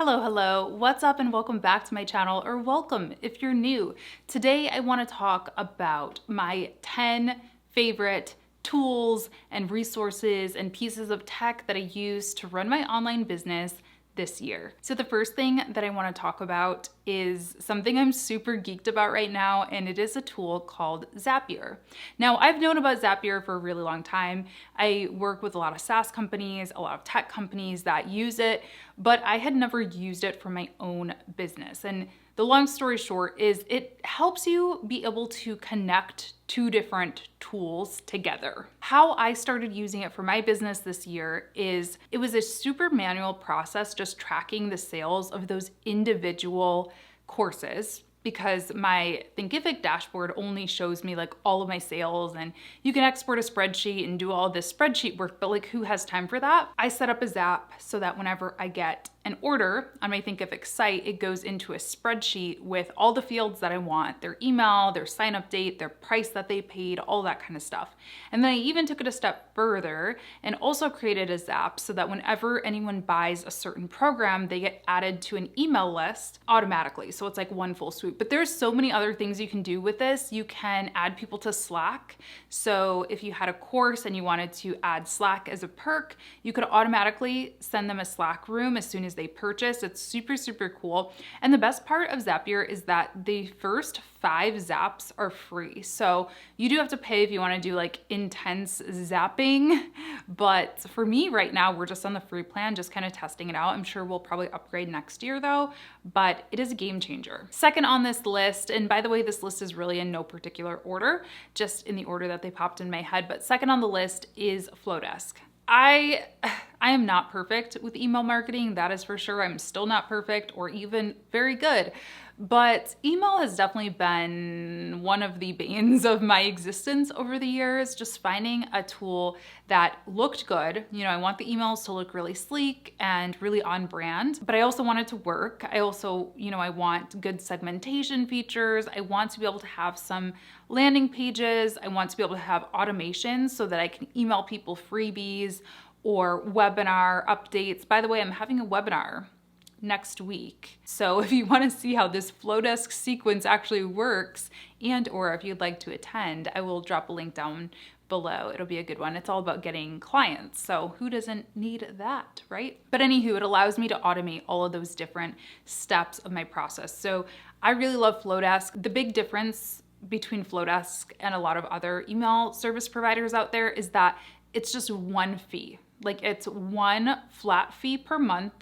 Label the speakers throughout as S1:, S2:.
S1: Hello, hello. What's up and welcome back to my channel, or welcome if you're new. Today I want to talk about my 10 favorite tools and resources and pieces of tech that I use to run my online business this year. So the first thing that I want to talk about is something I'm super geeked about right now, and it is a tool called Zapier. Now, I've known about Zapier for a really long time. I work with a lot of SaaS companies, a lot of tech companies that use it, but I had never used it for my own business. And the long story short is it helps you be able to connect two different tools together. How I started using it for my business this year is it was a super manual process just tracking the sales of those individual courses, because my Thinkific dashboard only shows me like all of my sales, and you can export a spreadsheet and do all this spreadsheet work, but like who has time for that? I set up a Zap so that whenever I get an order on my Thinkific site, it goes into a spreadsheet with all the fields that I want, their email, their sign up date, their price that they paid, all that kind of stuff. And then I even took it a step further and also created a Zap so that whenever anyone buys a certain program, they get added to an email list automatically. So it's like one full swoop. But there's so many other things you can do with this. You can add people to Slack. So if you had a course and you wanted to add Slack as a perk, you could automatically send them a Slack room as soon as they purchase. It's super, super cool. And the best part of Zapier is that the first 5 zaps are free. So you do have to pay if you want to do like intense zapping. But for me right now, we're just on the free plan, just kind of testing it out. I'm sure we'll probably upgrade next year though, but it is a game changer. Second on this list, and by the way, this list is really in no particular order, just in the order that they popped in my head, but second on the list is Flodesk. I am not perfect with email marketing, that is for sure. I'm still not perfect or even very good, but email has definitely been one of the banes of my existence over the years. Just finding a tool that looked good. You know, I want the emails to look really sleek and really on brand, but I also want it to work. I also, I want good segmentation features. I want to be able to have some landing pages. I want to be able to have automations so that I can email people freebies or webinar updates. By the way, I'm having a webinar next week. So if you want to see how this Flodesk sequence actually works, and or if you'd like to attend, I will drop a link down below. It'll be a good one. It's all about getting clients. So who doesn't need that, right? But anywho, it allows me to automate all of those different steps of my process. So I really love Flodesk. The big difference between Flodesk and a lot of other email service providers out there is that it's just one fee. Like it's one flat fee per month,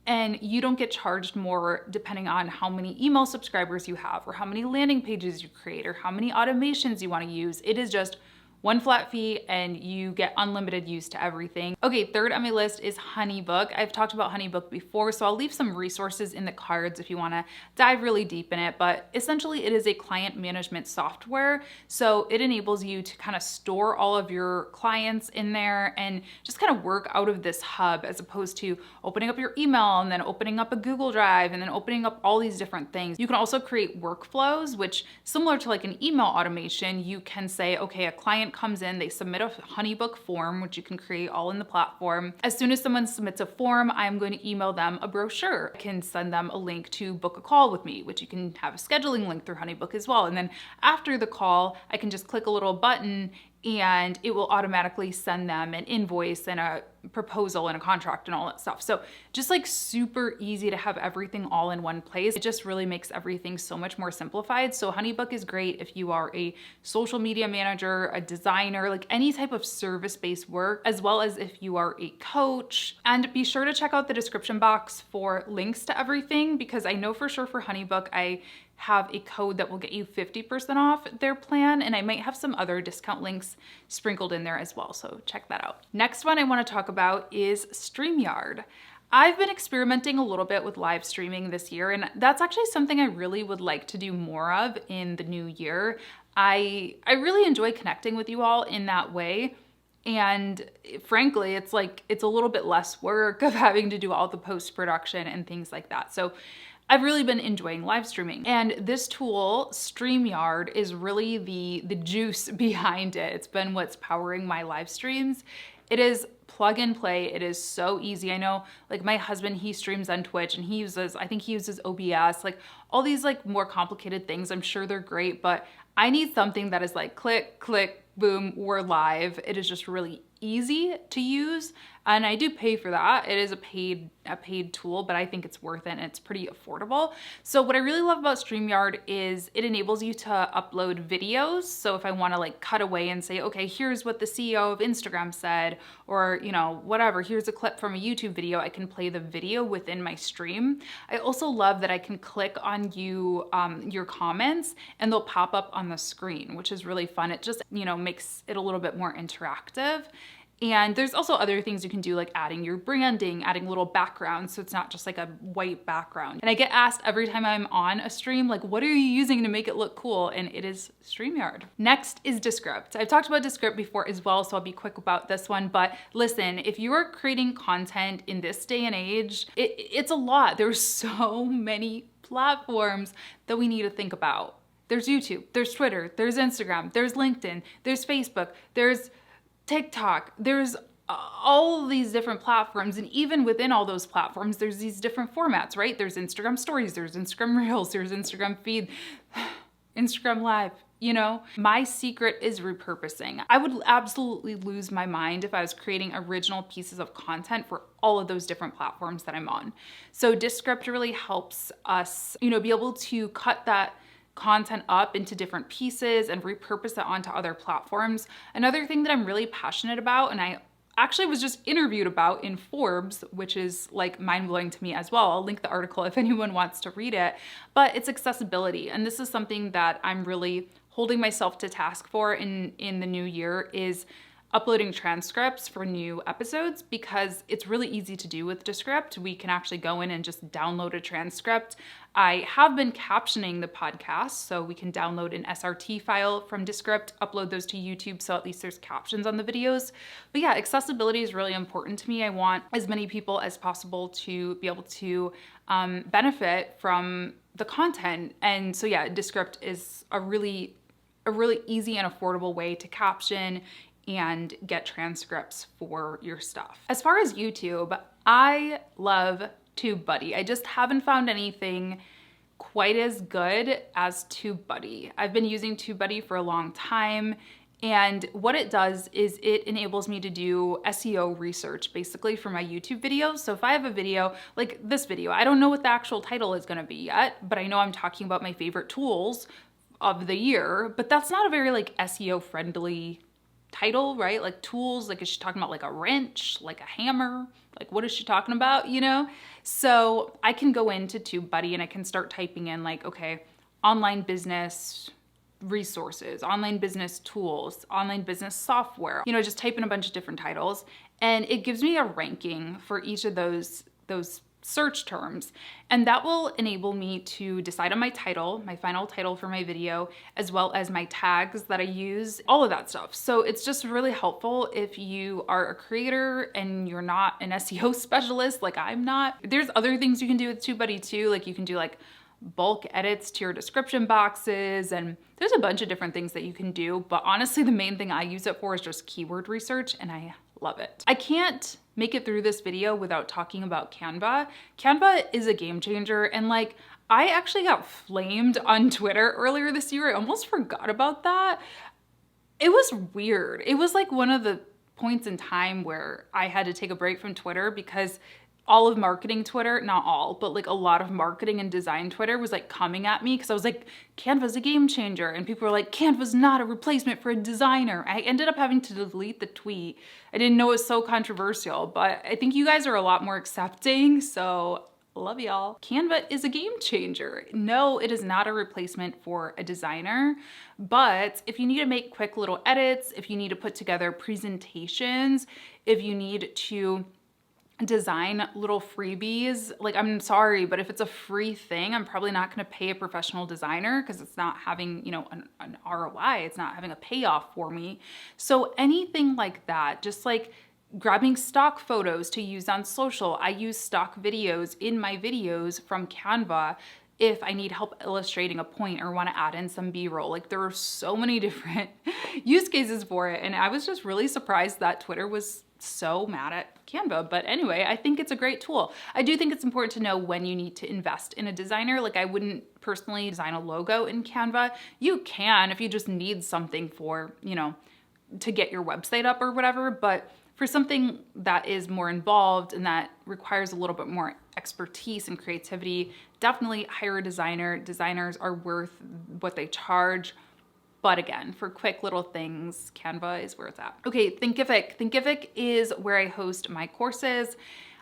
S1: and you don't get charged more depending on how many email subscribers you have or how many landing pages you create or how many automations you want to use. It is just one flat fee and you get unlimited use to everything. Okay, third on my list is Honeybook. I've talked about Honeybook before, so I'll leave some resources in the cards if you wanna dive really deep in it, but essentially it is a client management software. So it enables you to kind of store all of your clients in there and just kind of work out of this hub, as opposed to opening up your email and then opening up a Google Drive and then opening up all these different things. You can also create workflows, which similar to like an email automation, you can say, okay, a client comes in, they submit a Honeybook form, which you can create all in the platform. As soon as someone submits a form, I'm going to email them a brochure. I can send them a link to book a call with me, which you can have a scheduling link through Honeybook as well. And then after the call, I can just click a little button and it will automatically send them an invoice and a proposal and a contract and all that stuff. So just like super easy to have everything all in one place. It just really makes everything so much more simplified. So Honeybook is great if you are a social media manager, a designer, like any type of service-based work, as well as if you are a coach. And be sure to check out the description box for links to everything, because I know for sure for Honeybook, I have a code that will get you 50% off their plan, and I might have some other discount links sprinkled in there as well, so check that out. Next one I want to talk about is Streamyard. I've been experimenting a little bit with live streaming this year, and that's actually something I really would like to do more of in the new year. I really enjoy connecting with you all in that way. And frankly, it's a little bit less work of having to do all the post-production and things like that. So I've really been enjoying live streaming, and this tool, Streamyard, is really the juice behind it. It's been what's powering my live streams. It is plug and play. It is so easy. I know like my husband, he streams on Twitch and I think he uses OBS, like all these like more complicated things. I'm sure they're great, but I need something that is like click, click, boom, we're live. It is just really easy to use. And I do pay for that. It is a paid tool, but I think it's worth it and it's pretty affordable. So what I really love about Streamyard is it enables you to upload videos. So if I want to like cut away and say, okay, here's what the CEO of Instagram said, or you know, whatever, here's a clip from a YouTube video, I can play the video within my stream. I also love that I can click on your comments and they'll pop up on the screen, which is really fun. It just, you know, makes it a little bit more interactive. And there's also other things you can do, like adding your branding, adding little backgrounds, so it's not just like a white background. And I get asked every time I'm on a stream, like, what are you using to make it look cool? And it is Streamyard. Next is Descript. I've talked about Descript before as well, so I'll be quick about this one. But listen, if you are creating content in this day and age, it's a lot. There's so many platforms that we need to think about. There's YouTube, there's Twitter, there's Instagram, there's LinkedIn, there's Facebook, there's TikTok, there's all these different platforms. And even within all those platforms, there's these different formats, right? There's Instagram stories, there's Instagram reels, there's Instagram feed, Instagram live, you know? My secret is repurposing. I would absolutely lose my mind if I was creating original pieces of content for all of those different platforms that I'm on. So Descript really helps us, you know, be able to cut that content up into different pieces and repurpose it onto other platforms. Another thing that I'm really passionate about, and I actually was just interviewed about in Forbes, which is like mind-blowing to me as well. I'll link the article if anyone wants to read it, but it's accessibility. And this is something that I'm really holding myself to task for in the new year, is uploading transcripts for new episodes, because it's really easy to do with Descript. We can actually go in and just download a transcript. I have been captioning the podcast, so we can download an SRT file from Descript, upload those to YouTube, so at least there's captions on the videos. But yeah, accessibility is really important to me. I want as many people as possible to be able to benefit from the content. And so yeah, Descript is a really easy and affordable way to caption and get transcripts for your stuff. As far as YouTube, I love TubeBuddy. I just haven't found anything quite as good as TubeBuddy. I've been using TubeBuddy for a long time, and what it does is it enables me to do SEO research basically for my YouTube videos. So if I have a video like this video, I don't know what the actual title is gonna be yet, but I know I'm talking about my favorite tools of the year, but that's not a very like SEO friendly title, right? Like tools, like is she talking about like a wrench, like a hammer? Like what is she talking about, you know? So I can go into TubeBuddy and I can start typing in like, okay, online business resources, online business tools, online business software, you know, just type in a bunch of different titles, and it gives me a ranking for each of those search terms. And that will enable me to decide on my title, my final title for my video, as well as my tags that I use, all of that stuff. So it's just really helpful if you are a creator and you're not an SEO specialist, like I'm not. There's other things you can do with TubeBuddy too. Like you can do like bulk edits to your description boxes, and there's a bunch of different things that you can do. But honestly, the main thing I use it for is just keyword research, and I love it. I can't make it through this video without talking about Canva. Canva is a game changer, and like I actually got flamed on Twitter earlier this year. I almost forgot about that. It was weird. It was like one of the points in time where I had to take a break from Twitter because all of marketing Twitter, not all, but like a lot of marketing and design Twitter was like coming at me because I was like, Canva's a game changer. And people were like, Canva's not a replacement for a designer. I ended up having to delete the tweet. I didn't know it was so controversial, but I think you guys are a lot more accepting, so love y'all. Canva is a game changer. No, it is not a replacement for a designer, but if you need to make quick little edits, if you need to put together presentations, if you need to design little freebies, like I'm sorry, but if it's a free thing, I'm probably not going to pay a professional designer because it's not having, you know, an ROI. It's not having a payoff for me. So anything like that, just like grabbing stock photos to use on social. I use stock videos in my videos from Canva. if I need help illustrating a point or want to add in some B-roll. Like there are so many different use cases for it. And I was just really surprised that Twitter was so mad at Canva. But anyway, I think it's a great tool. I do think it's important to know when you need to invest in a designer. Like I wouldn't personally design a logo in Canva. You can if you just need something for, you know, to get your website up or whatever. But for something that is more involved and that requires a little bit more expertise and creativity, definitely hire a designer. Designers are worth what they charge. But again, for quick little things, Canva is where it's at. Okay, Thinkific. Thinkific is where I host my courses.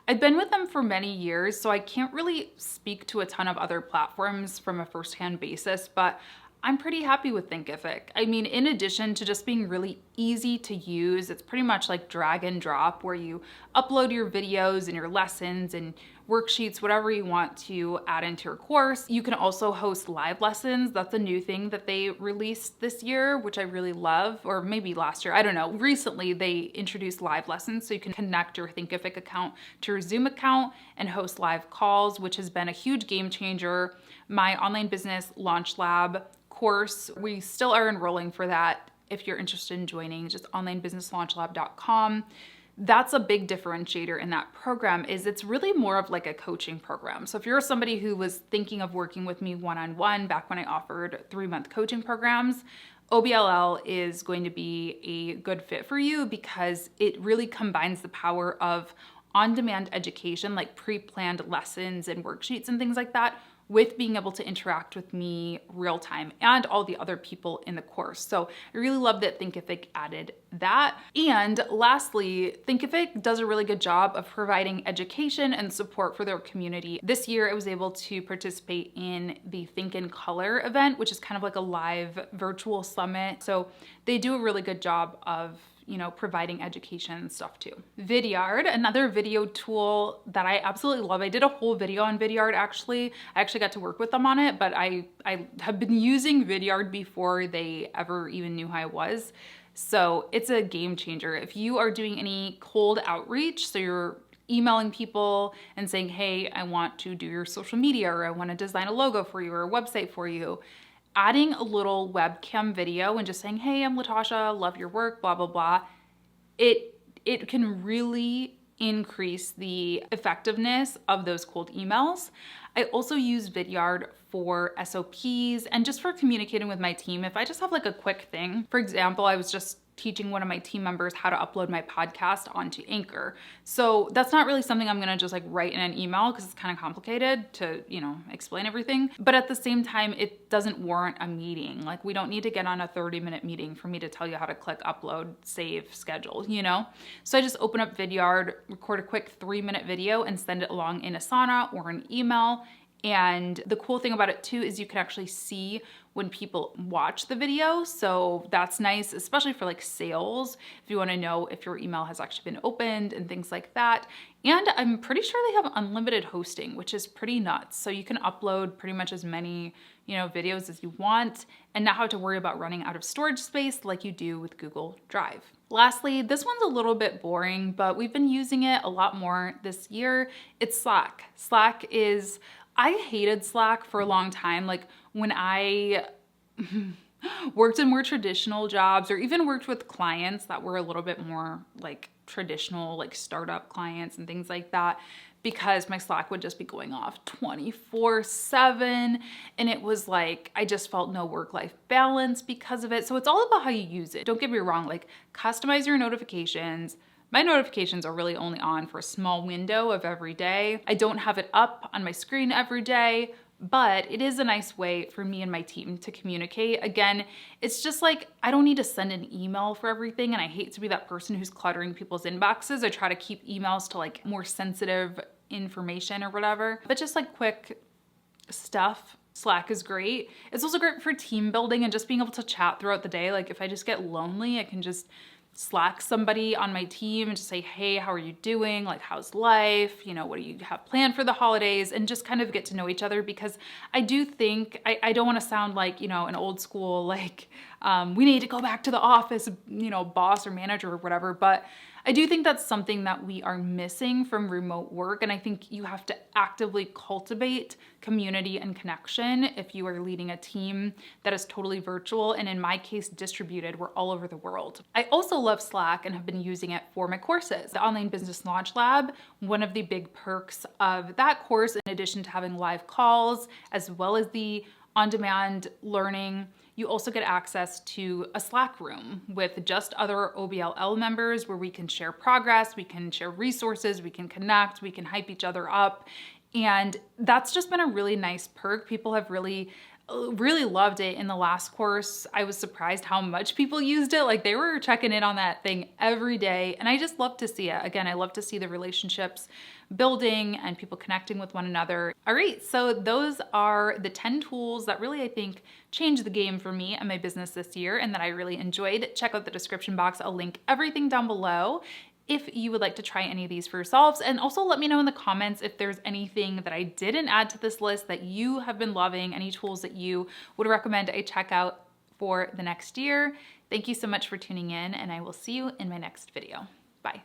S1: I've been with them for many years, so I can't really speak to a ton of other platforms from a firsthand basis, but I'm pretty happy with Thinkific. I mean, in addition to just being really easy to use, it's pretty much like drag and drop where you upload your videos and your lessons and worksheets, whatever you want to add into your course. You can also host live lessons. That's a new thing that they released this year, which I really love, or maybe last year, I don't know. Recently, they introduced live lessons, so you can connect your Thinkific account to your Zoom account and host live calls, which has been a huge game changer. My online business launch lab course, we still are enrolling for that. If you're interested in joining, just onlinebusinesslaunch.com. That's a big differentiator in that program is it's really more of like a coaching program. So if you're somebody who was thinking of working with me one-on-one back when I offered 3-month coaching programs, OBLL is going to be a good fit for you because it really combines the power of on-demand education, like pre-planned lessons and worksheets and things like that, with being able to interact with me real time and all the other people in the course. So I really love that Thinkific added that. And lastly, Thinkific does a really good job of providing education and support for their community. This year, I was able to participate in the Think in Color event, which is kind of like a live virtual summit. So they do a really good job of providing education and stuff too. Vidyard, another video tool that I absolutely love. I did a whole video on Vidyard actually. I actually got to work with them on it, but I have been using Vidyard before they ever even knew who I was. So it's a game changer. If you are doing any cold outreach, so you're emailing people and saying, hey, I want to do your social media, or I want to design a logo for you or a website for you, adding a little webcam video and just saying, hey, I'm Latasha, love your work, blah, blah, blah. It can really increase the effectiveness of those cold emails. I also use Vidyard for SOPs and just for communicating with my team. If I just have like a quick thing, for example, I was just teaching one of my team members how to upload my podcast onto Anchor. So that's not really something I'm gonna just like write in an email because it's kind of complicated to, explain everything. But at the same time, it doesn't warrant a meeting. Like we don't need to get on a 30-minute meeting for me to tell you how to click upload, save, schedule, So I just open up Vidyard, record a quick 3-minute video and send it along in Asana or an email. And the cool thing about it too is you can actually see when people watch the video. So that's nice, especially for like sales, if you want to know if your email has actually been opened and things like that. And I'm pretty sure they have unlimited hosting, which is pretty nuts. So you can upload pretty much as many, videos as you want and not have to worry about running out of storage space like you do with Google Drive. Lastly, this one's a little bit boring, but we've been using it a lot more this year. It's Slack. I hated Slack for a long time. Like when I worked in more traditional jobs or even worked with clients that were a little bit more like traditional, like startup clients and things like that, because my Slack would just be going off 24/7. And it was like, I just felt no work-life balance because of it. So it's all about how you use it. Don't get me wrong, like customize your notifications. My notifications are really only on for a small window of every day. I don't have it up on my screen every day, but it is a nice way for me and my team to communicate. Again, it's just like, I don't need to send an email for everything, and I hate to be that person who's cluttering people's inboxes. I try to keep emails to like more sensitive information or whatever, but just like quick stuff. Slack is great. It's also great for team building and just being able to chat throughout the day. Like if I just get lonely, I can just Slack somebody on my team and just say, hey, how are you doing? Like, how's life? What do you have planned for the holidays? And just kind of get to know each other, because I do think, I don't want to sound like, an old school, like, we need to go back to the office, boss or manager or whatever. But I do think that's something that we are missing from remote work. And I think you have to actively cultivate community and connection if you are leading a team that is totally virtual. And in my case, distributed. We're all over the world. I also love Slack and have been using it for my courses. The Online Business Launch Lab, one of the big perks of that course, in addition to having live calls, as well as the on-demand learning, you also get access to a Slack room with just other OBLL members where we can share progress, we can share resources, we can connect, we can hype each other up. And that's just been a really nice perk. People have really loved it in the last course. I was surprised how much people used it. Like, they were checking in on that thing every day. And I just love to see it. Again, I love to see the relationships building and people connecting with one another. All right, so those are the 10 tools that really, I think, changed the game for me and my business this year and that I really enjoyed. Check out the description box. I'll link everything down below if you would like to try any of these for yourselves. And also let me know in the comments if there's anything that I didn't add to this list that you have been loving, any tools that you would recommend I check out for the next year. Thank you so much for tuning in, and I will see you in my next video. Bye.